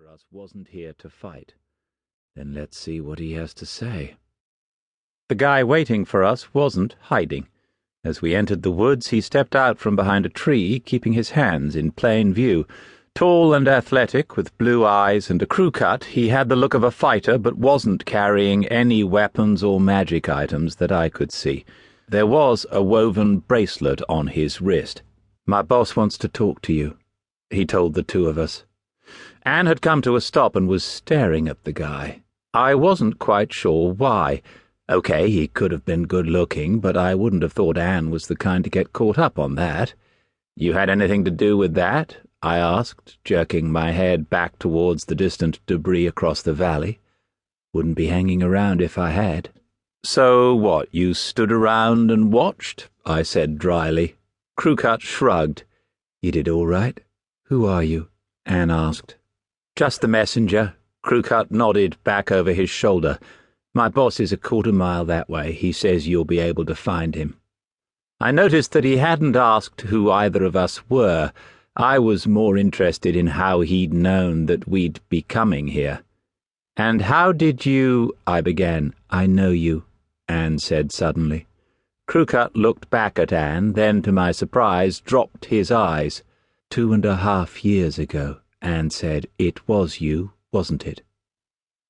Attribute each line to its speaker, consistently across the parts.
Speaker 1: us wasn't here to fight. Then let's see what he has to say. The guy waiting for us wasn't hiding. As we entered the woods, he stepped out from behind a tree, keeping his hands in plain view. Tall and athletic, with blue eyes and a crew cut, he had the look of a fighter but wasn't carrying any weapons or magic items that I could see. There was a woven bracelet on his wrist. "My boss wants to talk to you," he told the two of us. Anne had come to a stop and was staring at the guy. I wasn't quite sure why. Okay, he could have been good-looking, but I wouldn't have thought Anne was the kind to get caught up on that. "You had anything to do with that?" I asked, jerking my head back towards the distant debris across the valley. "Wouldn't be hanging around if I had." "So what, you stood around and watched?" I said dryly. Crewcut shrugged. "You did all right. Who are you?" Anne asked. "Just the messenger." Crewcut nodded back over his shoulder. "My boss is a quarter-mile that way. He says you'll be able to find him." I noticed that he hadn't asked who either of us were. I was more interested in how he'd known that we'd be coming here. "And how did you—" I began. "I know you," Anne said suddenly. Crewcut looked back at Anne, then, to my surprise, dropped his eyes. 2.5 years ago, Anne said. "It was you, wasn't it?"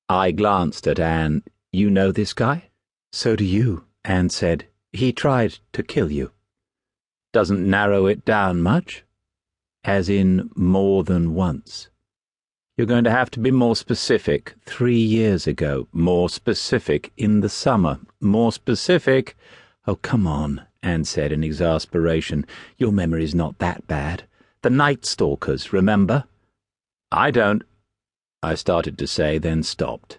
Speaker 1: I glanced at Anne. "You know this guy?" "So do you," Anne said. "He tried to kill you." "Doesn't narrow it down much?" "As in more than once." "You're going to have to be more specific." 3 years ago. "More specific." "In the summer." "More specific." "Oh, come on," Anne said in exasperation. "Your memory's not that bad. The Night Stalkers, remember?" "I don't," I started to say, then stopped.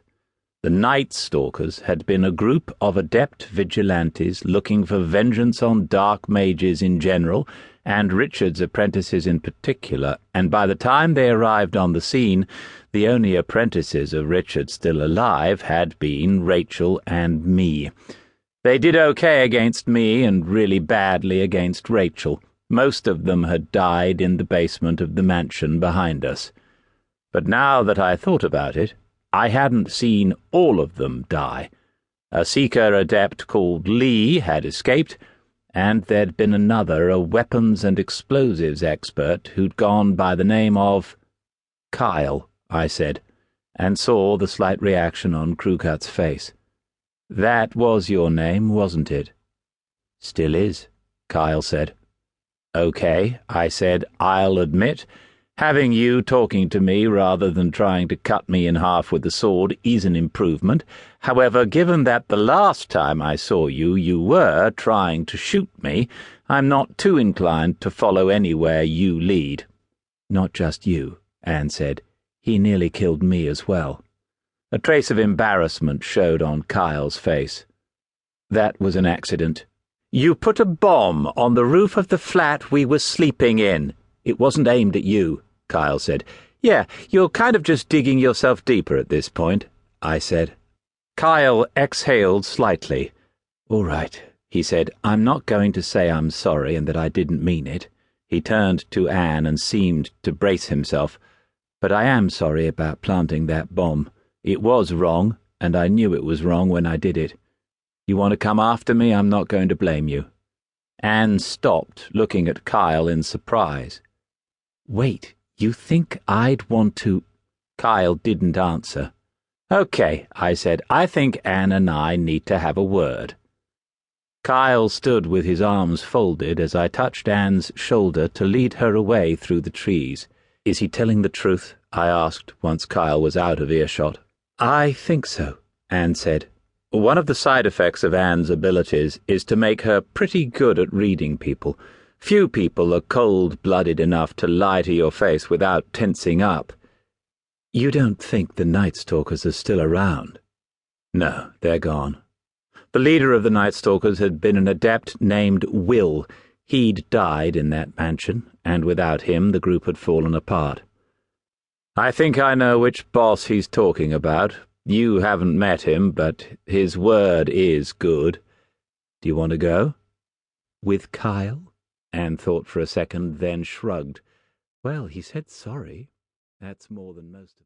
Speaker 1: The Night Stalkers had been a group of adept vigilantes looking for vengeance on dark mages in general, and Richard's apprentices in particular, and by the time they arrived on the scene, the only apprentices of Richard still alive had been Rachel and me. They did okay against me and really badly against Rachel. Most of them had died in the basement of the mansion behind us. But now that I thought about it, I hadn't seen all of them die. A seeker adept called Lee had escaped, and there'd been another, a weapons and explosives expert, who'd gone by the name of Kyle, I said, and saw the slight reaction on Crewcut's face. "That was your name, wasn't it?" "Still is," Kyle said. "Okay," I said, "I'll admit, having you talking to me rather than trying to cut me in half with the sword is an improvement. However, given that the last time I saw you, you were trying to shoot me, I'm not too inclined to follow anywhere you lead." "Not just you," Anne said. "He nearly killed me as well." A trace of embarrassment showed on Kyle's face. "That was an accident." "You put a bomb on the roof of the flat we were sleeping in." "It wasn't aimed at you," Kyle said. "Yeah, you're kind of just digging yourself deeper at this point," I said. Kyle exhaled slightly. "All right," he said. "I'm not going to say I'm sorry and that I didn't mean it." He turned to Anne and seemed to brace himself. "But I am sorry about planting that bomb. It was wrong, and I knew it was wrong when I did it. You want to come after me? I'm not going to blame you." Anne stopped, looking at Kyle in surprise. "Wait, you think I'd want to—" Kyle didn't answer. "Okay," I said. "I think Anne and I need to have a word." Kyle stood with his arms folded as I touched Anne's shoulder to lead her away through the trees. "Is he telling the truth?" I asked once Kyle was out of earshot. "I think so," Anne said. One of the side effects of Anne's abilities is to make her pretty good at reading people. Few people are cold-blooded enough to lie to your face without tensing up. "You don't think the Night Stalkers are still around?" "No, they're gone." The leader of the Night Stalkers had been an adept named Will. He'd died in that mansion, and without him the group had fallen apart. "I think I know which boss he's talking about. You haven't met him, but his word is good. Do you want to go?" "With Kyle?" Anne thought for a second, then shrugged. "Well, he said sorry. That's more than most of